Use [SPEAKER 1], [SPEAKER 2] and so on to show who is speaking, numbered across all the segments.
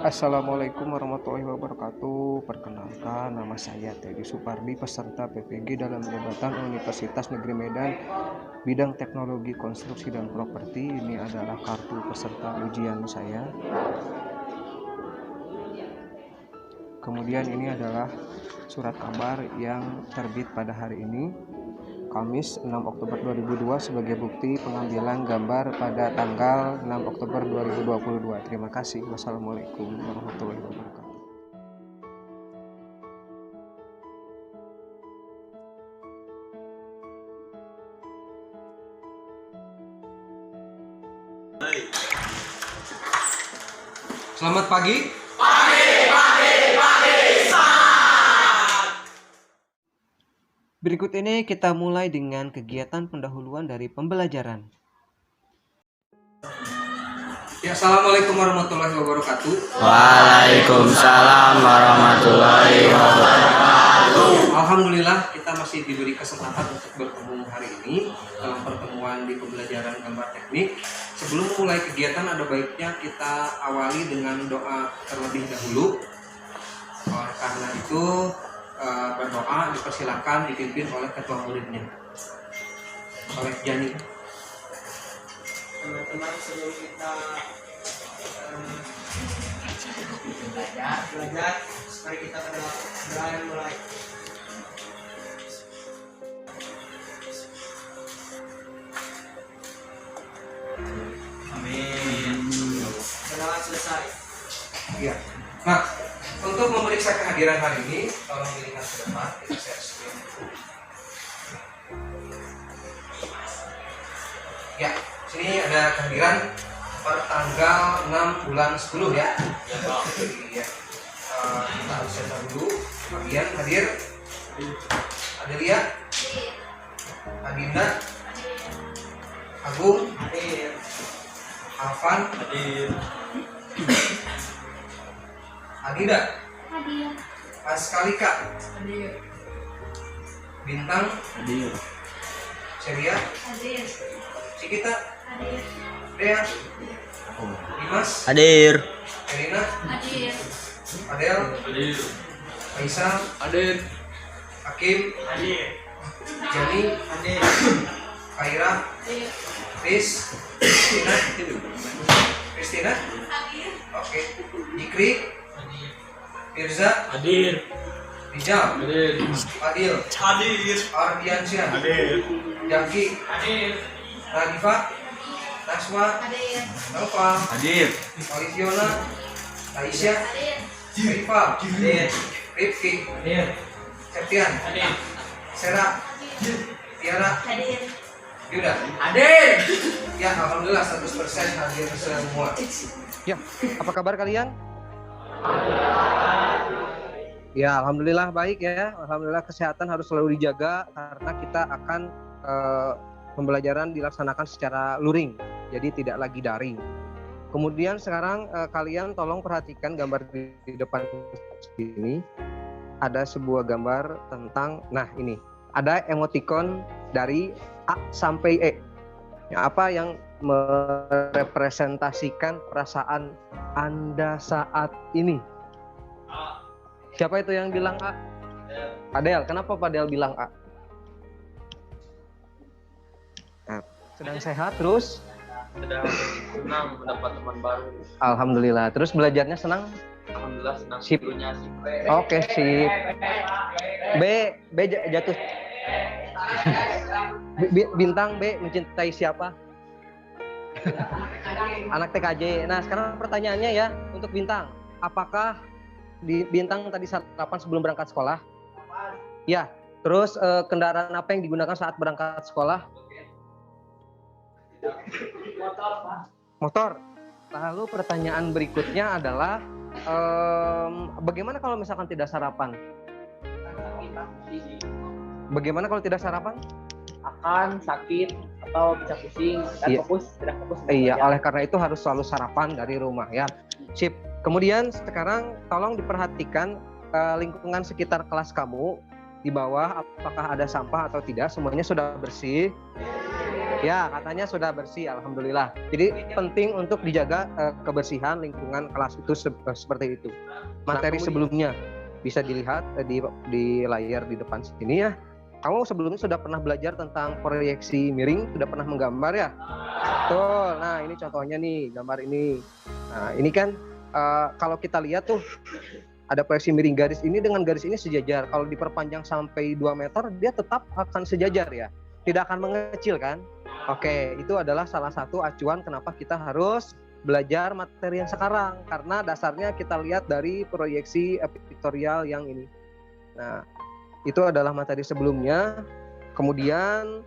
[SPEAKER 1] Assalamualaikum warahmatullahi wabarakatuh. Perkenalkan, nama saya Teddy Supardi, peserta PPG dalam jabatan Universitas Negeri Medan, bidang teknologi konstruksi dan properti. Ini adalah kartu peserta ujian saya. Kemudian ini adalah surat kabar yang terbit pada hari ini, Kamis 6 Oktober 2002 sebagai bukti pengambilan gambar pada tanggal 6 Oktober 2022. Terima kasih. Wassalamualaikum warahmatullahi wabarakatuh. Selamat pagi. Berikut ini kita mulai dengan kegiatan pendahuluan dari pembelajaran. Ya, Assalamualaikum warahmatullahi wabarakatuh.
[SPEAKER 2] Waalaikumsalam warahmatullahi wabarakatuh.
[SPEAKER 1] Alhamdulillah kita masih diberi kesempatan untuk bertemu hari ini dalam pertemuan di pembelajaran gambar teknik. Sebelum mulai kegiatan ada baiknya kita awali dengan doa terlebih dahulu. Karena itu berdoa dipersilakan dipimpin oleh ketua muridnya, oleh Jani.
[SPEAKER 3] Teman-teman, sebelum kita belajar, mari kita berdoa mulai.
[SPEAKER 2] Amin.
[SPEAKER 3] Berdoa selesai.
[SPEAKER 1] Ya. Nah, untuk memeriksa kehadiran hari ini, tolong dilihat ke depan, kita share screen. Ya, sini ada kehadiran per tanggal 6 bulan 10 ya. Jadi ya, kita harus catat dulu. Bagian hadir. Adelia, Adinda, Agung,
[SPEAKER 3] Hadir.
[SPEAKER 1] Alvan,
[SPEAKER 2] Hadir.
[SPEAKER 1] Adida,
[SPEAKER 4] Hadir.
[SPEAKER 1] Askalika,
[SPEAKER 3] Hadir.
[SPEAKER 1] Bintang,
[SPEAKER 2] Hadir.
[SPEAKER 1] Ceria,
[SPEAKER 4] Hadir.
[SPEAKER 1] Cikita,
[SPEAKER 4] Hadir.
[SPEAKER 1] Dea, Dimas,
[SPEAKER 2] Hadir.
[SPEAKER 1] Erina,
[SPEAKER 4] Hadir.
[SPEAKER 1] Adel,
[SPEAKER 2] Hadir.
[SPEAKER 1] Faisal,
[SPEAKER 2] Hadir.
[SPEAKER 1] Hakim,
[SPEAKER 3] Hadir.
[SPEAKER 1] Jani,
[SPEAKER 3] Hadir.
[SPEAKER 1] Kaira,
[SPEAKER 4] Hadir.
[SPEAKER 1] Riz, Kristina,
[SPEAKER 4] Hadir.
[SPEAKER 1] oke, Jikri, Firza,
[SPEAKER 2] Hadir.
[SPEAKER 1] Rijal,
[SPEAKER 2] Hadir.
[SPEAKER 1] Fadil,
[SPEAKER 2] Hadir.
[SPEAKER 1] Ardiansyah,
[SPEAKER 2] Hadir.
[SPEAKER 1] Jaki,
[SPEAKER 3] Hadir.
[SPEAKER 1] Nadifa, Naswa,
[SPEAKER 4] Hadir.
[SPEAKER 1] Nova,
[SPEAKER 2] Hadir.
[SPEAKER 1] Oliviona, Aisyah,
[SPEAKER 4] Hadir.
[SPEAKER 1] Rifa,
[SPEAKER 3] Hadir.
[SPEAKER 1] Rifki,
[SPEAKER 3] Hadir.
[SPEAKER 1] Septian,
[SPEAKER 3] Hadir.
[SPEAKER 1] Sera, Tiara,
[SPEAKER 4] Hadir.
[SPEAKER 1] Yuda.
[SPEAKER 3] Hadir.
[SPEAKER 1] Ya, alhamdulillah 100% hadir semua. Ya, apa kabar kalian? Ya, alhamdulillah baik ya. Alhamdulillah kesehatan harus selalu dijaga karena kita akan pembelajaran dilaksanakan secara luring, jadi tidak lagi daring. Kemudian sekarang kalian tolong perhatikan gambar di depan sini. Ada sebuah gambar tentang, nah ini, ada emoticon dari A sampai E. Ya, apa yang merepresentasikan perasaan Anda saat ini? Siapa itu yang bilang A? Padel. Kenapa Padel bilang A? Nah, sedang sehat terus?
[SPEAKER 2] Sedang senang mendapat teman baru.
[SPEAKER 1] Alhamdulillah. Terus belajarnya senang?
[SPEAKER 2] Alhamdulillah senang.
[SPEAKER 1] Sip.
[SPEAKER 2] Gurunya sip.
[SPEAKER 1] Oke, sip. B jatuh. Bintang B mencintai siapa? Anak TKJ. Nah, sekarang pertanyaannya ya untuk Bintang. Apakah Bintang tadi sarapan sebelum berangkat sekolah? Ya. Terus kendaraan apa yang digunakan saat berangkat sekolah? Motor. Lalu pertanyaan berikutnya adalah bagaimana kalau misalkan tidak sarapan? Bagaimana kalau tidak sarapan?
[SPEAKER 3] Akan sakit atau bisa pusing, dan
[SPEAKER 1] Iya.
[SPEAKER 3] tidak fokus.
[SPEAKER 1] Iya, oleh karena itu harus selalu sarapan dari rumah ya. Sip. Kemudian sekarang tolong diperhatikan lingkungan sekitar kelas kamu di bawah, apakah ada sampah atau tidak, semuanya sudah bersih. Ya, katanya sudah bersih, alhamdulillah. Jadi penting untuk dijaga kebersihan lingkungan kelas itu seperti itu. Materi sebelumnya bisa dilihat di layar di depan sini ya. Kamu sebelumnya sudah pernah belajar tentang proyeksi miring, sudah pernah menggambar ya? Betul. Nah, ini contohnya nih, gambar ini. Nah, ini kan kalau kita lihat tuh ada proyeksi miring, garis ini dengan garis ini sejajar. Kalau diperpanjang sampai 2 meter, dia tetap akan sejajar ya. Tidak akan mengecil kan? Oke, itu adalah salah satu acuan kenapa kita harus belajar materi yang sekarang. Karena dasarnya kita lihat dari proyeksi pictorial yang ini. Nah, itu adalah materi sebelumnya. Kemudian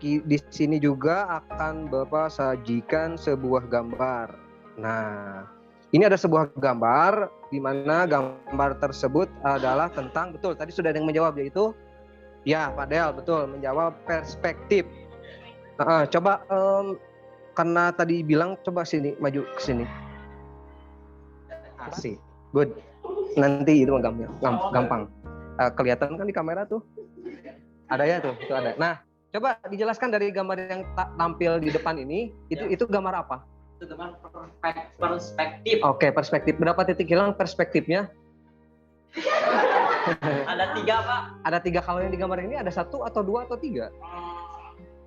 [SPEAKER 1] di sini juga akan Bapak sajikan sebuah gambar. Nah, ini ada sebuah gambar di mana gambar tersebut adalah tentang, betul, tadi sudah ada yang menjawab, yaitu ya Pak Del, betul, menjawab perspektif. Coba karena tadi bilang, coba sini, maju ke sini. Asik, good. Nanti itu gampang. Kelihatan kan di kamera tuh? Ada ya tuh, itu ada. Nah, coba dijelaskan dari gambar yang tampil di depan ini, itu gambar apa?
[SPEAKER 3] Itu gambar perspektif.
[SPEAKER 1] Oke, perspektif. Berapa titik hilang perspektifnya?
[SPEAKER 3] Ada 3, Pak.
[SPEAKER 1] Ada 3. Kalau yang di gambar ini ada 1 atau 2 atau 3?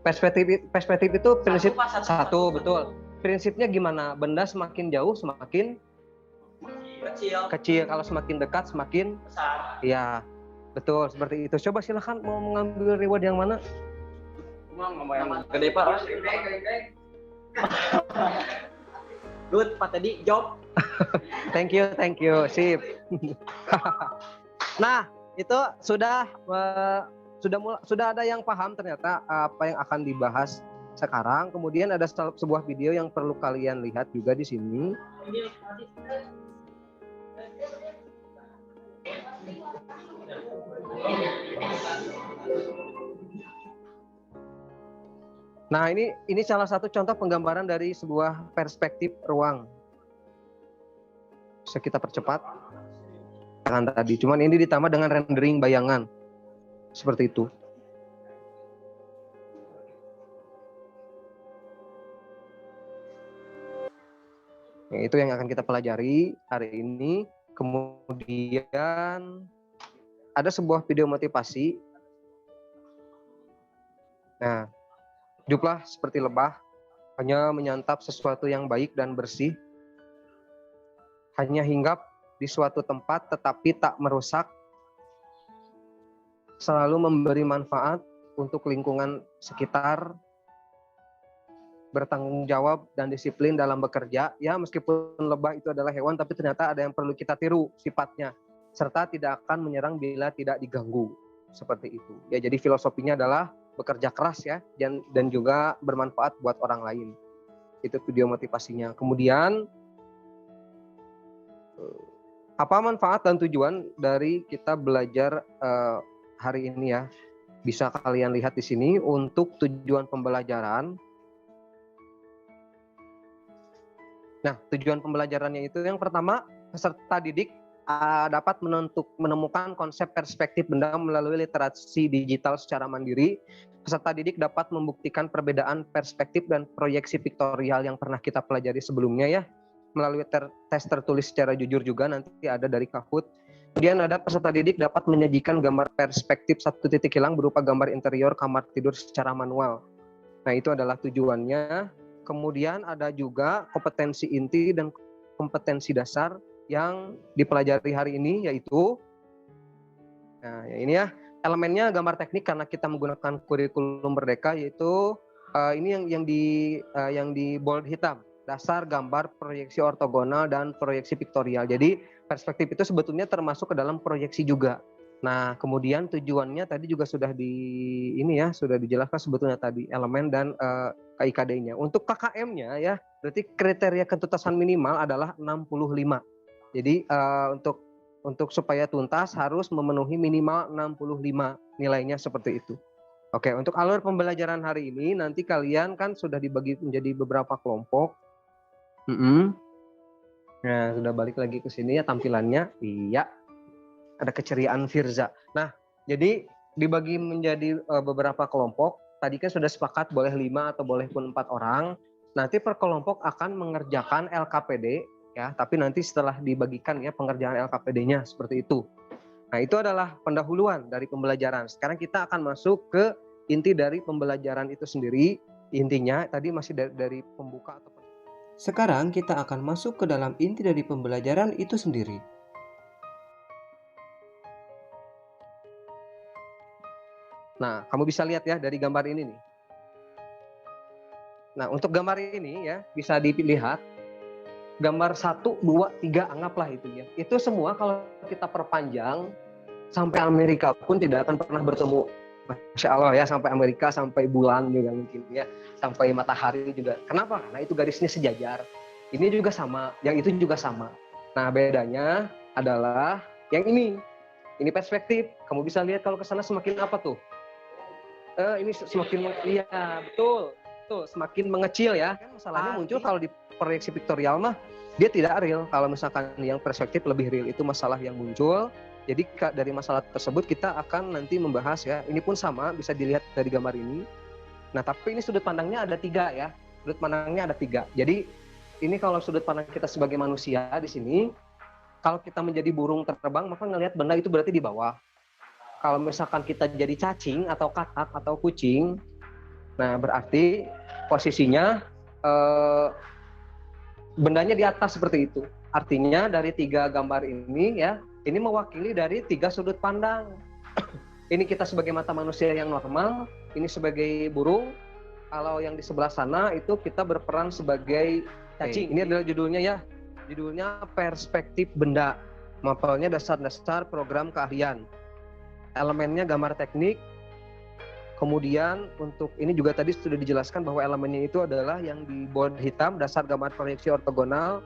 [SPEAKER 1] Perspektif itu prinsip satu, betul. Prinsipnya gimana? Benda semakin jauh semakin kecil. Kalau semakin dekat semakin
[SPEAKER 3] Besar.
[SPEAKER 1] Iya, betul seperti itu. Coba silakan mau mengambil reward yang mana?
[SPEAKER 3] Ngomong yang gede, Pak. Good, Pak tadi job.
[SPEAKER 1] Thank you. Sip. Nah, itu sudah ada yang paham ternyata apa yang akan dibahas sekarang. Kemudian ada sebuah video yang perlu kalian lihat juga di sini. Nah, ini salah satu contoh penggambaran dari sebuah perspektif ruang. Bisa kita percepat kan tadi. Cuman ini ditambah dengan rendering bayangan. Seperti itu. Nah, itu yang akan kita pelajari hari ini. Kemudian ada sebuah video motivasi. Nah, hiduplah seperti lebah, hanya menyantap sesuatu yang baik dan bersih. Hanya hinggap di suatu tempat tetapi tak merusak. Selalu memberi manfaat untuk lingkungan sekitar. Bertanggung jawab dan disiplin dalam bekerja. Ya, meskipun lebah itu adalah hewan, tapi ternyata ada yang perlu kita tiru sifatnya. Serta tidak akan menyerang bila tidak diganggu. Seperti itu. Ya, jadi filosofinya adalah bekerja keras ya, dan juga bermanfaat buat orang lain. Itu video motivasinya. Kemudian, apa manfaat dan tujuan dari kita belajar hari ini ya? Bisa kalian lihat di sini untuk tujuan pembelajaran. Nah, tujuan pembelajarannya itu yang pertama, peserta didik dapat menemukan konsep perspektif benda melalui literasi digital secara mandiri. Peserta didik dapat membuktikan perbedaan perspektif dan proyeksi piktorial yang pernah kita pelajari sebelumnya ya. Melalui tes tertulis secara jujur juga nanti ada dari Kahoot. Kemudian ada peserta didik dapat menyajikan gambar perspektif 1 titik hilang berupa gambar interior kamar tidur secara manual. Nah, itu adalah tujuannya. Kemudian ada juga kompetensi inti dan kompetensi dasar yang dipelajari hari ini, yaitu ini ya, elemennya gambar teknik karena kita menggunakan kurikulum Merdeka, yaitu ini yang di bold hitam, dasar gambar proyeksi ortogonal dan proyeksi piktorial. Jadi perspektif itu sebetulnya termasuk ke dalam proyeksi juga. Nah, kemudian tujuannya tadi juga sudah sudah dijelaskan sebetulnya tadi elemen dan KIKD-nya. Untuk KKM-nya ya, berarti kriteria ketuntasan minimal adalah 65. Jadi untuk supaya tuntas harus memenuhi minimal 65 nilainya seperti itu. Oke, untuk alur pembelajaran hari ini nanti kalian kan sudah dibagi menjadi beberapa kelompok. Nah, sudah balik lagi ke sini ya tampilannya. Iya. Ada keceriaan Firza. Nah, jadi dibagi menjadi beberapa kelompok. tadi kan sudah sepakat boleh 5 atau boleh pun 4 orang. Nanti per kelompok akan mengerjakan LKPD ya, tapi nanti setelah dibagikan ya pengerjaan LKPD-nya seperti itu. Nah, itu adalah pendahuluan dari pembelajaran. Sekarang kita akan masuk ke inti dari pembelajaran itu sendiri. Intinya tadi masih dari pembuka atau
[SPEAKER 5] Sekarang kita akan masuk ke dalam inti dari pembelajaran itu sendiri.
[SPEAKER 1] Nah, kamu bisa lihat ya dari gambar ini nih. Nah, untuk gambar ini ya bisa dilihat gambar 1, 2, 3 anggaplah itu ya. Itu semua kalau kita perpanjang sampai Amerika pun tidak akan pernah bertemu. Masya Allah ya, sampai Amerika, sampai bulan juga mungkin ya, sampai matahari juga. Kenapa? Karena itu garisnya sejajar. Ini juga sama, yang itu juga sama. Nah, bedanya adalah yang ini. Ini perspektif. Kamu bisa lihat kalau ke sana semakin apa tuh? Ini semakin, iya betul, semakin mengecil ya. Masalahnya muncul kalau di proyeksi piktorial mah dia tidak real. Kalau misalkan yang perspektif lebih real, itu masalah yang muncul. Jadi dari masalah tersebut kita akan nanti membahas ya. Ini pun sama, bisa dilihat dari gambar ini. Nah, tapi ini sudut pandangnya ada 3 ya. Sudut pandangnya ada 3. Jadi ini kalau sudut pandang kita sebagai manusia di sini, kalau kita menjadi burung terbang maka ngelihat benda itu berarti di bawah. Kalau misalkan kita jadi cacing atau katak atau kucing, nah berarti posisinya bendanya di atas seperti itu. Artinya dari 3 gambar ini ya, ini mewakili dari 3 sudut pandang. Ini kita sebagai mata manusia yang normal, ini sebagai burung. Kalau yang di sebelah sana itu kita berperan sebagai cacing. Ini adalah judulnya ya, judulnya perspektif benda. Mapelnya dasar-dasar program keahlian. Elemennya gambar teknik. Kemudian untuk ini juga tadi sudah dijelaskan bahwa elemennya itu adalah yang di board hitam, dasar gambar proyeksi ortogonal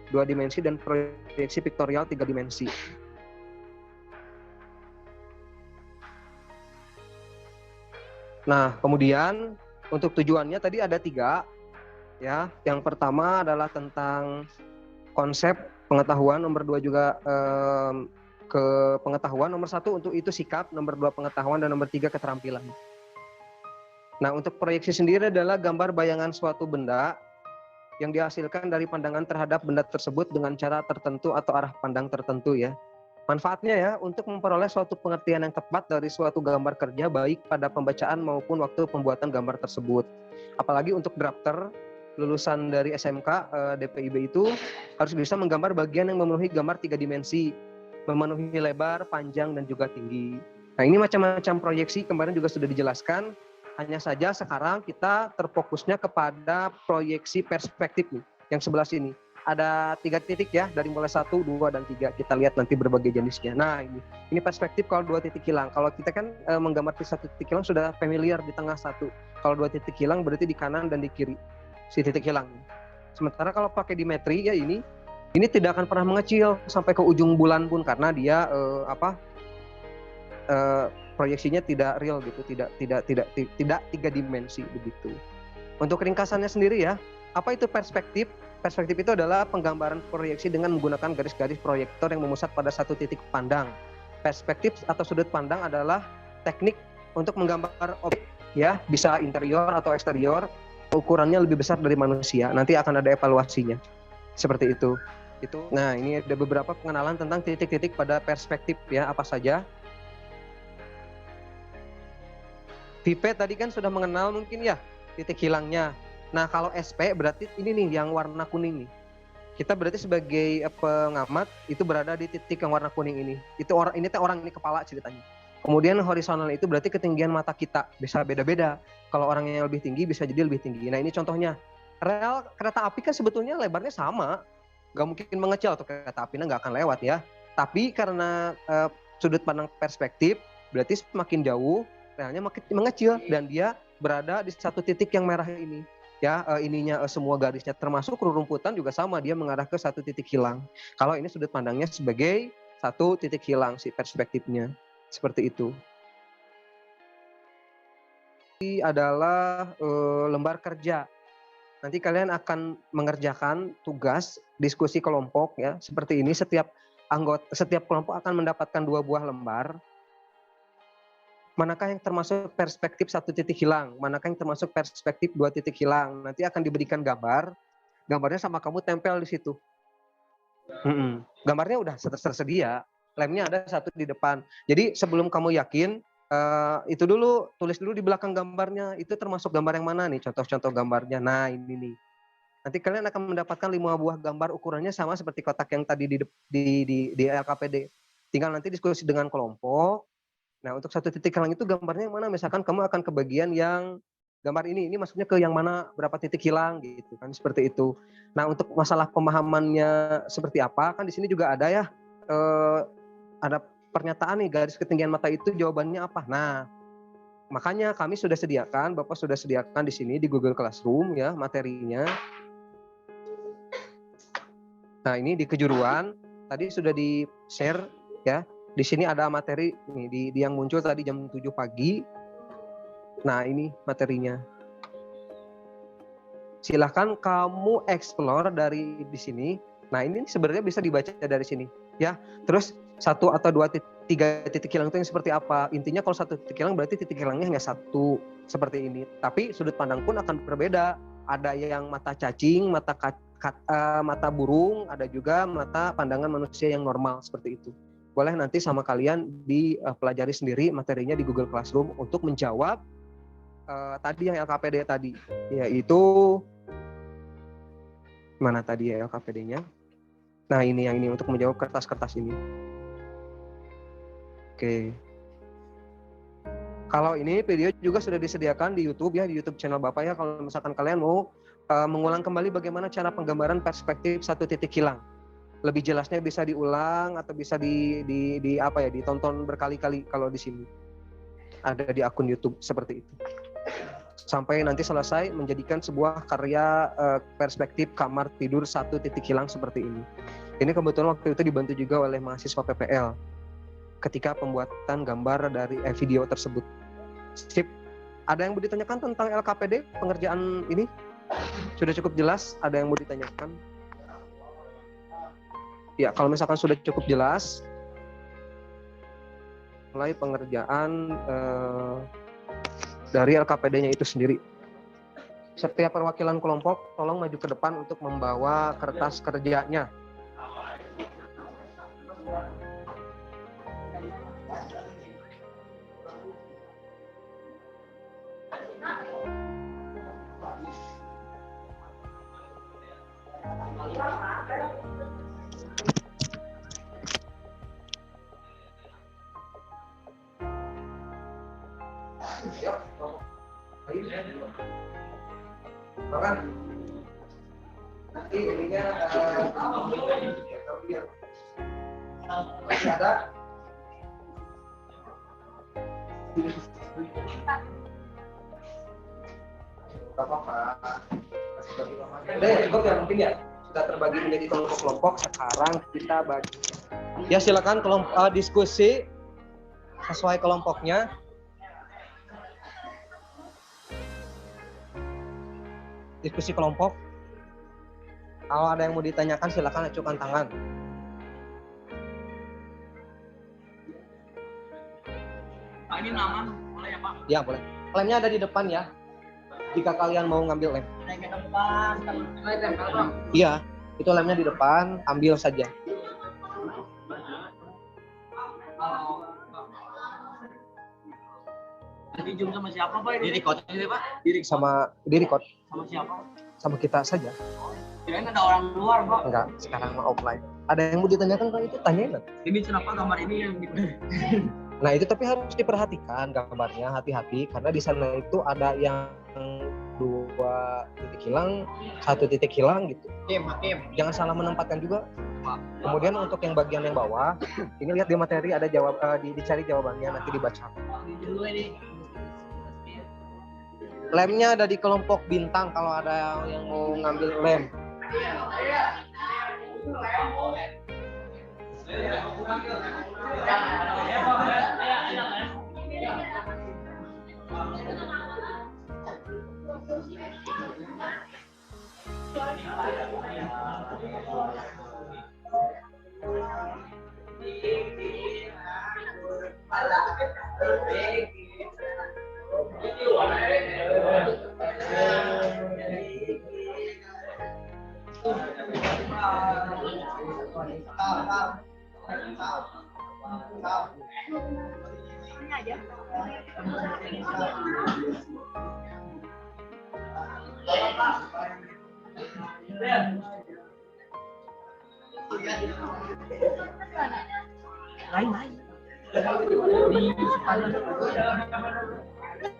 [SPEAKER 1] 2 dimensi dan proyeksi piktorial 3 dimensi. Nah, kemudian untuk tujuannya tadi ada 3 ya. Yang pertama adalah tentang konsep pengetahuan, nomor 2 juga ke pengetahuan, nomor 1 untuk itu sikap, nomor 2 pengetahuan, dan nomor 3 keterampilan. Nah, untuk proyeksi sendiri adalah gambar bayangan suatu benda yang dihasilkan dari pandangan terhadap benda tersebut dengan cara tertentu atau arah pandang tertentu ya. Manfaatnya ya untuk memperoleh suatu pengertian yang tepat dari suatu gambar kerja baik pada pembacaan maupun waktu pembuatan gambar tersebut. Apalagi untuk drafter lulusan dari SMK DPIB itu harus bisa menggambar bagian yang memenuhi gambar 3 dimensi, memenuhi lebar, panjang, dan juga tinggi. Nah, ini macam-macam proyeksi kemarin juga sudah dijelaskan. Hanya saja sekarang kita terfokusnya kepada proyeksi perspektif nih, yang sebelah sini. Ada 3 titik ya, dari mulai 1, 2, dan 3. Kita lihat nanti berbagai jenisnya. Nah, ini perspektif kalau 2 titik hilang. Kalau kita kan menggambar 1 titik hilang sudah familiar di tengah 1. Kalau 2 titik hilang berarti di kanan dan di kiri si titik hilang. Sementara kalau pakai dimetri ya ini tidak akan pernah mengecil sampai ke ujung bulan pun karena dia proyeksinya tidak real gitu, tidak 3 dimensi begitu. Untuk ringkasannya sendiri ya, apa itu perspektif? Perspektif itu adalah penggambaran proyeksi dengan menggunakan garis-garis proyektor yang memusat pada satu titik pandang. Perspektif atau sudut pandang adalah teknik untuk menggambar objek ya, bisa interior atau eksterior, ukurannya lebih besar dari manusia. Nanti akan ada evaluasinya. Seperti itu. Nah, ini ada beberapa pengenalan tentang titik-titik pada perspektif ya, apa saja. Pipe tadi kan sudah mengenal mungkin ya titik hilangnya. Nah, kalau SP berarti ini nih yang warna kuning nih. Kita berarti sebagai pengamat itu berada di titik yang warna kuning ini. Itu orang ini kepala ceritanya. Kemudian horizontal itu berarti ketinggian mata kita, bisa beda-beda. Kalau orang yang lebih tinggi bisa jadi lebih tinggi. Nah, ini contohnya. Rel kereta api kan sebetulnya lebarnya sama. Nggak mungkin mengecil atau kereta apinya nggak akan lewat ya. Tapi karena sudut pandang perspektif berarti semakin jauh relnya makin mengecil dan dia berada di satu titik yang merah ini ya, semua garisnya termasuk rerumputan juga sama, dia mengarah ke satu titik hilang. Kalau ini sudut pandangnya sebagai satu titik hilang si perspektifnya seperti itu. Ini adalah lembar kerja. Nanti kalian akan mengerjakan tugas diskusi kelompok ya seperti ini. Setiap kelompok akan mendapatkan 2 buah lembar. manakah yang termasuk perspektif 1 titik hilang, manakah yang termasuk perspektif 2 titik hilang. Nanti akan diberikan gambarnya sama kamu tempel di situ. Gambarnya udah tersedia, lemnya ada 1 di depan. Jadi sebelum kamu yakin, itu dulu, tulis dulu di belakang gambarnya, itu termasuk gambar yang mana nih, contoh-contoh gambarnya. Nah ini nih. Nanti kalian akan mendapatkan 5 buah gambar, ukurannya sama seperti kotak yang tadi di LKPD. Tinggal nanti diskusi dengan kelompok. Nah, untuk 1 titik hilang itu gambarnya yang mana? Misalkan kamu akan ke bagian yang gambar ini maksudnya ke yang mana, berapa titik hilang gitu kan, seperti itu. Nah, untuk masalah pemahamannya seperti apa, kan di sini juga ada ya, ada pernyataan nih, garis ketinggian mata itu jawabannya apa. Nah, makanya kami sudah sediakan, Bapak sudah sediakan di sini di Google Classroom ya materinya. Nah, ini di kejuruan tadi sudah di-share ya. Di sini ada materi nih di yang muncul tadi jam 7 pagi. Nah, ini materinya. Silahkan kamu explore dari di sini. Nah, ini sebenarnya bisa dibaca dari sini ya. Terus 1 atau 2 3 titik hilang itu yang seperti apa? Intinya kalau 1 titik hilang berarti titik hilangnya hanya 1 seperti ini. Tapi sudut pandang pun akan berbeda. Ada yang mata cacing, mata burung, ada juga mata pandangan manusia yang normal seperti itu. Boleh nanti sama kalian dipelajari sendiri materinya di Google Classroom untuk menjawab tadi yang LKPD tadi, yaitu mana tadi ya LKPD-nya. Nah, ini yang ini untuk menjawab kertas-kertas ini. Oke. Kalau ini video juga sudah disediakan di YouTube ya, di YouTube channel Bapak ya. Kalau misalkan kalian mau mengulang kembali bagaimana cara penggambaran perspektif 1 titik hilang. Lebih jelasnya bisa diulang atau bisa ditonton berkali-kali kalau di sini. Ada di akun YouTube seperti itu. Sampai nanti selesai menjadikan sebuah karya perspektif kamar tidur 1 titik hilang seperti ini. Ini kebetulan waktu itu dibantu juga oleh mahasiswa PPL ketika pembuatan gambar dari video tersebut. Sip. Ada yang mau ditanyakan tentang LKPD pengerjaan ini? Sudah cukup jelas? Ada yang mau ditanyakan? Ya, kalau misalkan sudah cukup jelas, mulai pengerjaan dari LKPD-nya itu sendiri. Setiap perwakilan kelompok, tolong maju ke depan untuk membawa kertas kerjanya. Bahkan nanti ininya masih ada apa-apa. Cukup ya mungkin ya, sudah terbagi menjadi kelompok-kelompok. Sekarang kita bagi. Ya silakan diskusi sesuai kelompoknya. Diskusi kelompok. Kalau ada yang mau ditanyakan silakan acukan tangan.
[SPEAKER 3] Pak, ini aman, boleh ya Pak?
[SPEAKER 1] Ya boleh. Lemnya ada di depan ya. Jika kalian mau ngambil lem.
[SPEAKER 3] Naik ke depan, naik tempel Bang.
[SPEAKER 1] Iya, itu lemnya di depan, ambil saja.
[SPEAKER 3] Jadi jum sama siapa Pak? Di record ini Pak?
[SPEAKER 1] Sama di record.
[SPEAKER 3] Sama siapa?
[SPEAKER 1] Sama kita saja.
[SPEAKER 3] Kirain ada orang luar Pak.
[SPEAKER 1] Enggak, sekarang mah offline. Ada yang mau ditanyakan kalau itu tanyain.
[SPEAKER 3] Ini kenapa gambar ini yang di
[SPEAKER 1] Nah itu tapi harus diperhatikan gambarnya, hati-hati karena di sana itu ada yang 2 titik hilang, 1 titik hilang gitu.
[SPEAKER 3] Hakim.
[SPEAKER 1] Jangan salah menempatkan juga. Kemudian untuk yang bagian yang bawah, ini lihat di materi ada jawab, dicari jawabannya nanti dibaca.
[SPEAKER 3] Dulu ini.
[SPEAKER 1] Lemnya ada di kelompok bintang kalau ada yang mau ngambil lem.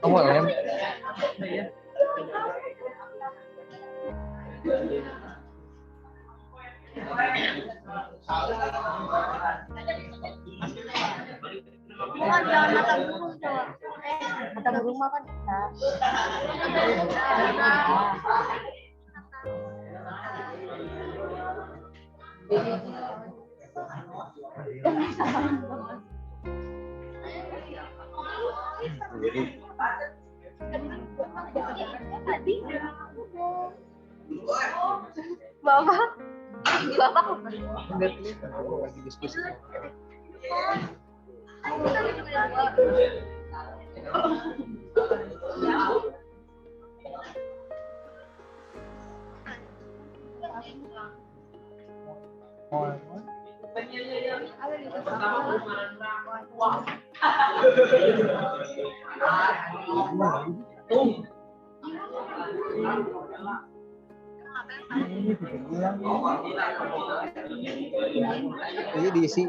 [SPEAKER 1] Kamu lem.
[SPEAKER 4] Jangan mata burung coba. Mata burung mah kan bisa. Bapak,
[SPEAKER 1] Lagi diskusi. Ini diisi,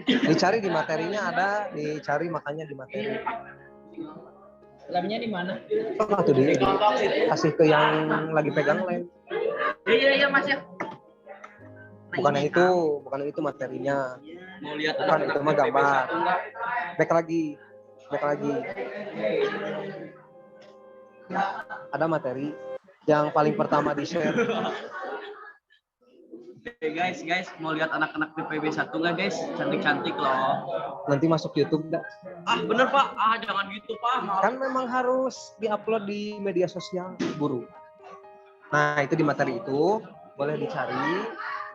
[SPEAKER 1] dicari di materinya ada, dicari makanya di materi.
[SPEAKER 3] Lemnya di mana?
[SPEAKER 1] Oh, tuh kasih ke yang lagi pegang lem.
[SPEAKER 3] Iya Mas ya.
[SPEAKER 1] Bukan yang itu materinya.
[SPEAKER 3] Mau lihat
[SPEAKER 1] Bukan itu mah gambar. Back lagi. Ada materi yang paling pertama di share.
[SPEAKER 3] Oke guys, mau lihat anak-anak PPB 1 nggak guys? Cantik-cantik loh.
[SPEAKER 1] Nanti masuk YouTube dah.
[SPEAKER 3] Ah bener Pak, jangan gitu Pak.
[SPEAKER 1] Kan memang harus diupload di media sosial guru. Nah itu di materi itu boleh dicari,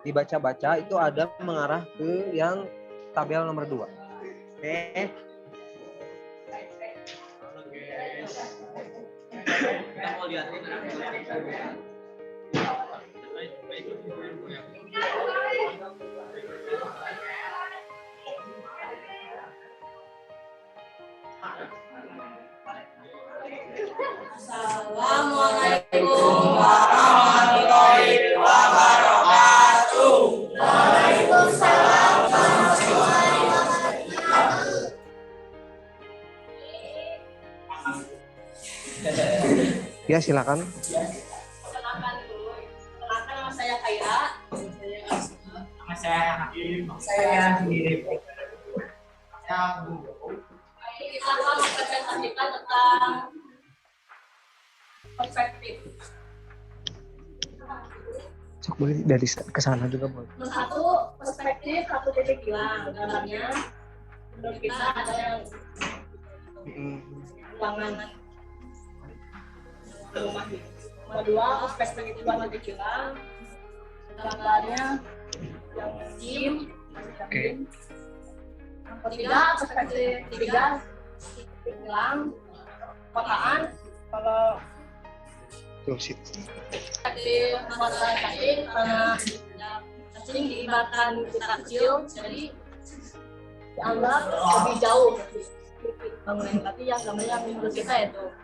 [SPEAKER 1] dibaca-baca, itu ada mengarah ke yang tabel nomor 2. Oke.
[SPEAKER 3] Kita mau lihatin
[SPEAKER 2] Assalamualaikum warahmatullahi wabarakatuh. Waalaikumsalam warahmatullahi wabarakatuh.
[SPEAKER 1] Ya silakan.
[SPEAKER 6] Perkenalkan nama saya Kaira.
[SPEAKER 3] sama saya Hakim.
[SPEAKER 6] Saya sendiri. Ini kita akan mempresentasikan tentang perspektif.
[SPEAKER 1] Cok boleh dari ke sana juga boleh.
[SPEAKER 6] Nomor 1, perspektif satu titik hilang. Gambarnya menurut kita ada yang ruangan rumah. Nomor 2, perspektif dua titik hilang. Gambarnya yang gym.
[SPEAKER 1] Oke.
[SPEAKER 6] Yang ketiga, perspektif 3 titik hilang. Kotaan. Kalau
[SPEAKER 1] Tuh sip.
[SPEAKER 6] perspektif masalah cacing, karena cacing diibaratkan kita kecil, jadi dianggap lebih jauh bangunan. Tapi yang gambarnya menurut kita itu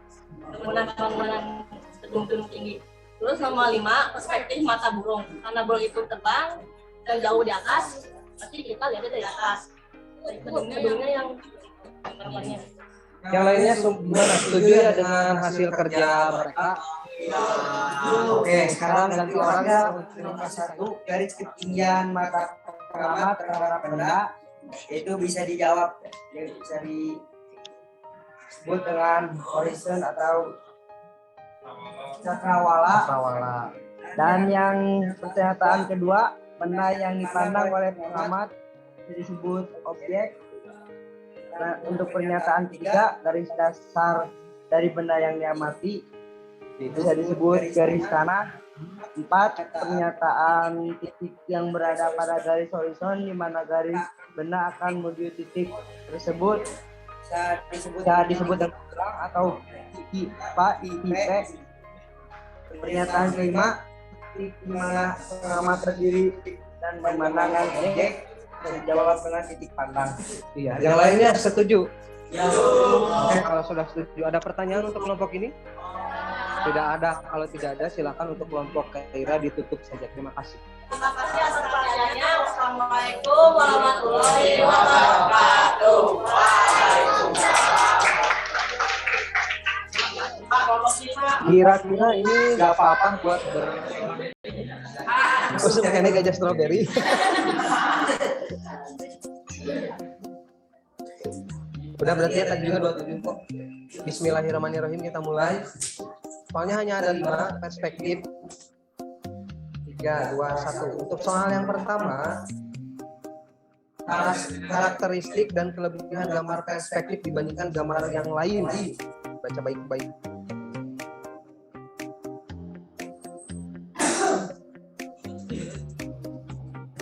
[SPEAKER 6] bangunan gedung-gedung tinggi. Terus nomor 5, perspektif mata burung, karena burung itu terbang dan jauh di atas, pasti kita lihatnya dari atas. Gedungnya yang gambarnya.
[SPEAKER 1] Yang lainnya gimana? Setuju ya dengan hasil kerja mereka?
[SPEAKER 7] Oke, sekarang ganti orang ya untuk nomor 1, garis ketinggian mata pengamat terhadap benda itu bisa dijawab, ya, bisa disebut dengan horizon atau cakrawala. Dan yang pernyataan kedua, benda yang dipandang oleh pengamat disebut objek. Nah, untuk pernyataan 3, garis dasar dari benda yang diamati bisa disebut garis tanah. 4, pernyataan titik yang berada pada garis horizon di mana garis benda akan menuju titik tersebut bisa disebut dengan terang atau titik. Pernyataan kelima, titik di mana pengamat berdiri dan pemandangan objek bisa dijawab dengan titik pandang.
[SPEAKER 1] Iya. Yang lainnya setuju Oke, kalau sudah setuju, ada pertanyaan untuk kelompok ini? Tidak ada. Kalau tidak ada, silakan untuk kelompok Kaira ditutup saja. Terima kasih.
[SPEAKER 6] Terima kasih atas pertanyaannya. Wassalamualaikum warahmatullahi wabarakatuh.
[SPEAKER 1] Kira-kira ini nggak apa-apa buat Khusus kayaknya gajah strawberry. Udah berarti ya tadi juga 27 kok. Bismillahirrahmanirrahim, kita mulai. Soalnya hanya ada 5 perspektif. 3, 2, 1. Untuk soal yang pertama, karakteristik dan kelebihan gambar perspektif dibandingkan gambar yang lain. Baca baik-baik.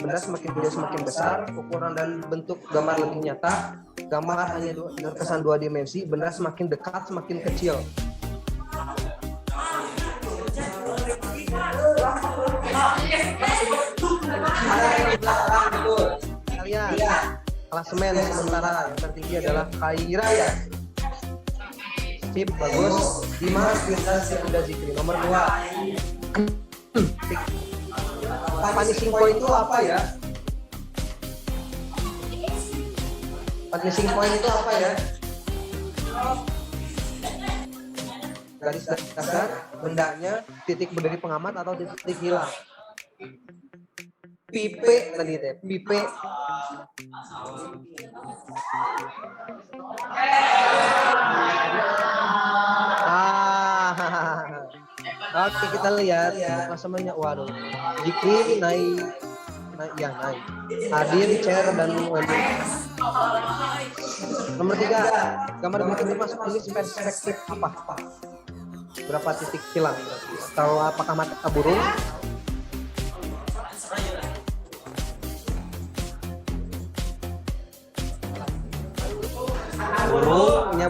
[SPEAKER 1] Benda semakin gede semakin besar, ukuran dan bentuk gambar lebih nyata, gambar hanya terkesan 2 dimensi, benda semakin dekat semakin kecil. Kalian klasemen sementara yang tertinggi adalah Kaira ya. Sip, bagus. Dimas Firdaus udah Zikri nomor 2. Punishing point itu apa ya? Punishing point itu apa ya? Garis dasar, bendanya, titik berdiri pengamat atau titik hilang? Pipe tadi deh, pipe. Oke, kita lihat klasemennya. Waduh, Zikri naik. Adin, Cer, dan Wendy. Nomor 3, gambar berikut masuk jenis perspektif apa? Berapa titik hilang? Tahu apakah mata burung?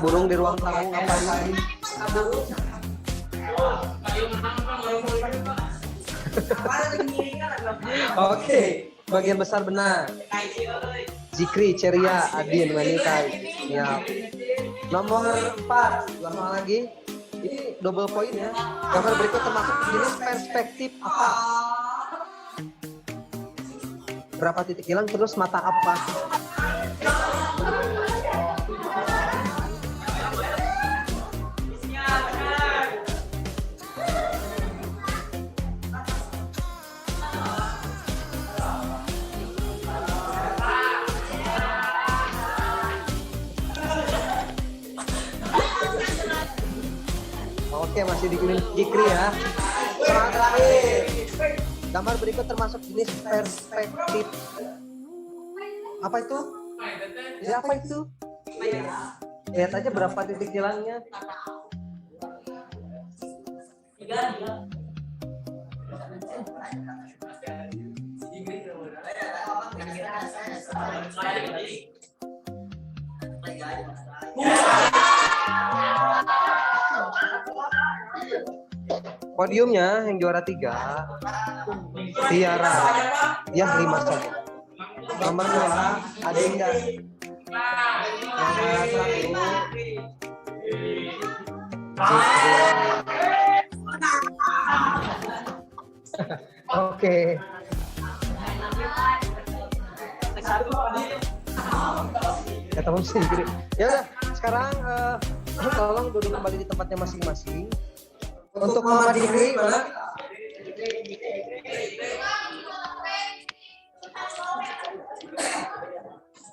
[SPEAKER 1] Burung di ruang tamu ngapain? Oke, bagian besar benar. Zikri, Ceria, Adin, Wanita. Ya. Nomor 4, lama lagi. Ini double point ya. Gambar berikut termasuk jenis perspektif apa? Berapa titik hilang terus mata apa? Oke, masih di Zikri ya. Soal terakhir. Gambar berikut termasuk jenis perspektif. Apa itu? Ya, apa itu? Lihat aja berapa titik hilangnya. Podiumnya yang juara 3 Tiara, ya 5 saja. Nomor 2 Adinda. Nomor 1 Oke. Ketemu sendiri. Ya udah, sekarang tolong duduk kembali di tempatnya masing-masing. Untuk Mama Zikri mana?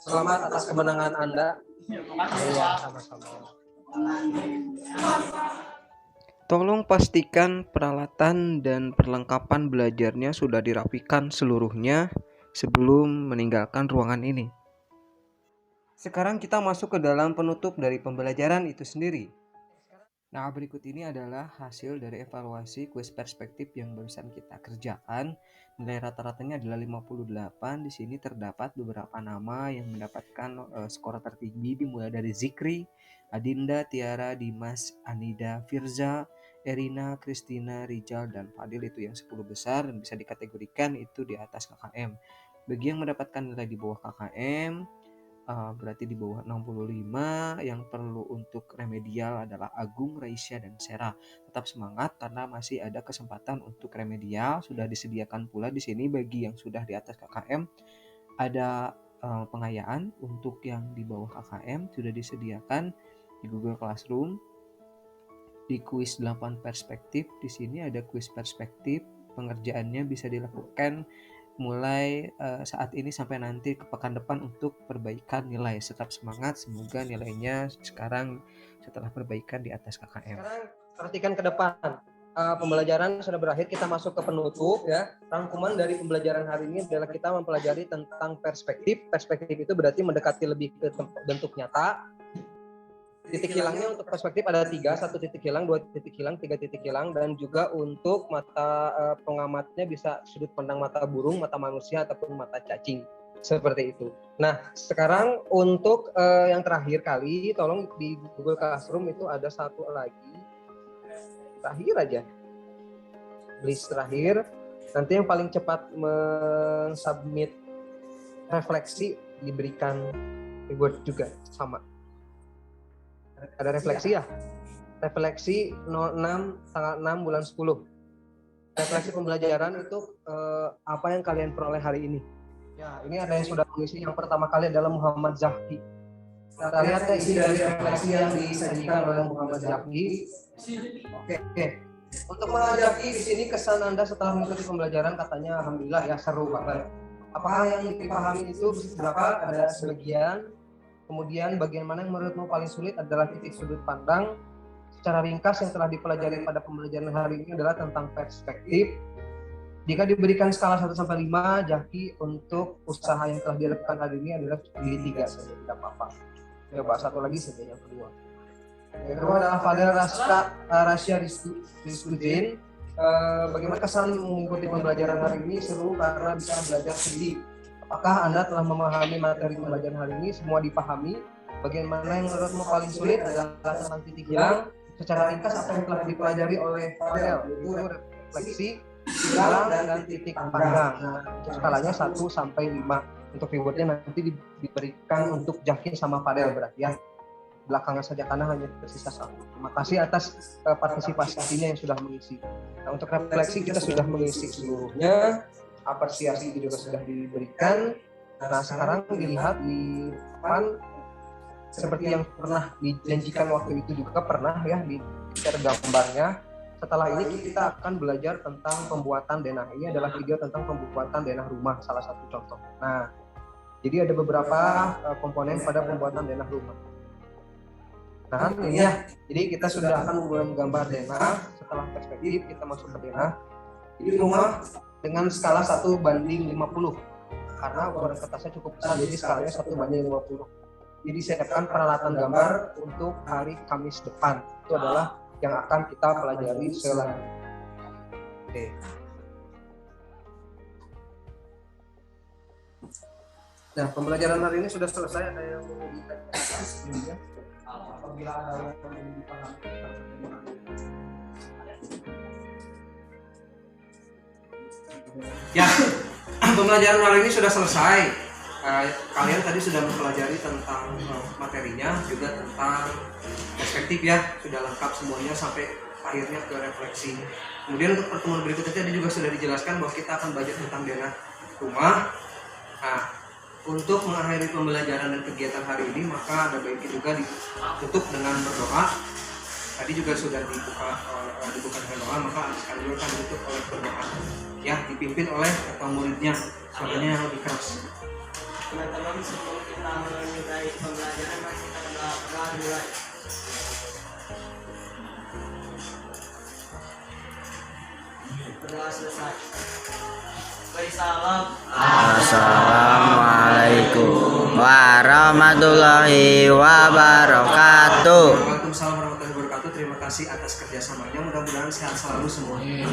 [SPEAKER 1] Selamat atas kemenangan Anda. Iya, sama-sama.
[SPEAKER 5] Tolong pastikan peralatan dan perlengkapan belajarnya sudah dirapikan seluruhnya sebelum meninggalkan ruangan ini. Sekarang kita masuk ke dalam penutup dari pembelajaran itu sendiri. Nah, berikut ini adalah hasil dari evaluasi kuis perspektif yang barusan kita kerjakan. Nilai rata-ratanya adalah 58. Di sini terdapat beberapa nama yang mendapatkan skor tertinggi, dimulai dari Zikri, Adinda, Tiara, Dimas, Anida, Firza, Erina, Kristina, Rijal, dan Fadil. Itu yang 10 besar dan bisa dikategorikan itu di atas KKM. Bagi yang mendapatkan nilai di bawah KKM, berarti di bawah 65. Yang perlu untuk remedial adalah Agung, Raisya, dan Sera. Tetap semangat karena masih ada kesempatan untuk remedial. Sudah disediakan pula di sini bagi yang sudah di atas KKM ada pengayaan. Untuk yang di bawah KKM sudah disediakan di Google Classroom. Di kuis 8 perspektif, di sini ada kuis perspektif. Pengerjaannya bisa dilakukan mulai saat ini sampai nanti ke pekan depan untuk perbaikan nilai. Tetap semangat, semoga nilainya sekarang setelah perbaikan di atas KKM.
[SPEAKER 1] Sekarang perhatikan ke depan. Pembelajaran sudah berakhir, kita masuk ke penutup ya. Rangkuman dari pembelajaran hari ini adalah kita mempelajari tentang perspektif. Perspektif itu berarti mendekati lebih ke bentuk nyata. Titik hilangnya untuk perspektif ada 3, 1 titik hilang, 2 titik hilang, 3 titik hilang, dan juga untuk mata pengamatnya bisa sudut pandang mata burung, mata manusia, ataupun mata cacing. Seperti itu. Nah, sekarang untuk yang terakhir kali, tolong di Google Classroom itu ada satu lagi. Terakhir aja. List terakhir. Nanti yang paling cepat mensubmit refleksi diberikan reward juga sama. Ada refleksi ya? Refleksi 06 tanggal 6 bulan 10. Refleksi pembelajaran itu apa yang kalian peroleh hari ini. Ya, ini ada yang sudah mengisi. Yang pertama kali adalah Muhammad Zaki. Kita lihat ya isi dari refleksi yang disajikan oleh Muhammad Zaki. Oke. Untuk Muhammad Zaki di sini kesan Anda setelah mengikuti pembelajaran katanya alhamdulillah ya seru banget. Apakah yang dipahami itu berapa? Ada sebagian. Kemudian bagian mana yang menurutmu paling sulit adalah titik sudut pandang. Secara ringkas yang telah dipelajari pada pembelajaran hari ini adalah tentang perspektif. Jika diberikan skala 1-5, Jaki untuk usaha yang telah dilakukan hari ini adalah di 3 saja, tidak apa-apa. Coba satu lagi saja yang kedua. Yang kedua adalah Fadel Rasya Rizkudin. Bagaimana kesan mengikuti pembelajaran hari ini? Seru karena bisa belajar sendiri. Apakah Anda telah memahami materi pembelajaran hari ini? Semua dipahami. Bagian mana yang menurutmu paling sulit adalah tentang titik hilang. Secara ringkas apa yang telah dipelajari oleh Fadel itu refleksi, hilang, dan titik pandang. Untuk skalanya 1-5. Untuk rewardnya nanti diberikan untuk Jaki sama Fadel berarti ya. Belakangan saja karena hanya tersisa 1. Terima kasih atas partisipasinya yang sudah mengisi. Nah, untuk refleksi kita sudah mengisi seluruhnya. Apresiasi juga sudah diberikan. Nah, sekarang dilihat di depan seperti yang pernah dijanjikan waktu itu juga pernah ya di share gambarnya. Setelah ini kita akan belajar tentang pembuatan denah. Ini adalah video tentang pembuatan denah rumah, salah satu contoh. Nah, jadi ada beberapa komponen pada pembuatan denah rumah. Nah, ini ya. Jadi kita sudah akan mulai menggambar denah. Setelah perspektif kita masuk ke denah. Jadi rumah dengan skala 1:50 karena ukuran kertasnya cukup besar, jadi skalanya 1:50. Jadi siapkan peralatan gambar untuk hari Kamis depan. Itu adalah yang akan kita pelajari selanjutnya. Oke. Nah, pembelajaran hari ini sudah selesai. Ada yang mau ditanyakan? Apabila ada yang mau dipahami. Ya, pembelajaran hari ini sudah selesai. Kalian tadi sudah mempelajari tentang materinya, juga tentang perspektif ya, sudah lengkap semuanya sampai akhirnya ke refleksi. Kemudian untuk pertemuan berikutnya tadi juga sudah dijelaskan bahwa kita akan belajar tentang denah rumah. Nah, untuk mengakhiri pembelajaran dan kegiatan hari ini maka ada baiknya juga ditutup dengan berdoa. Tadi juga sudah dibuka dengan doa, maka sekali juga akan ditutup oleh berdoa. Ya, dipimpin oleh ketua muridnya, suaranya yang lebih keras.
[SPEAKER 3] Teman-teman, sebelum kita menyudahi pembelajaran, mari kita berdoa dulu. Berdoa selesai.
[SPEAKER 2] Assalamualaikum warahmatullahi wabarakatuh.
[SPEAKER 1] Waalaikumsalam warahmatullahi wabarakatuh. Terima kasih atas kerjasamanya. Mudah-mudahan sehat selalu semuanya.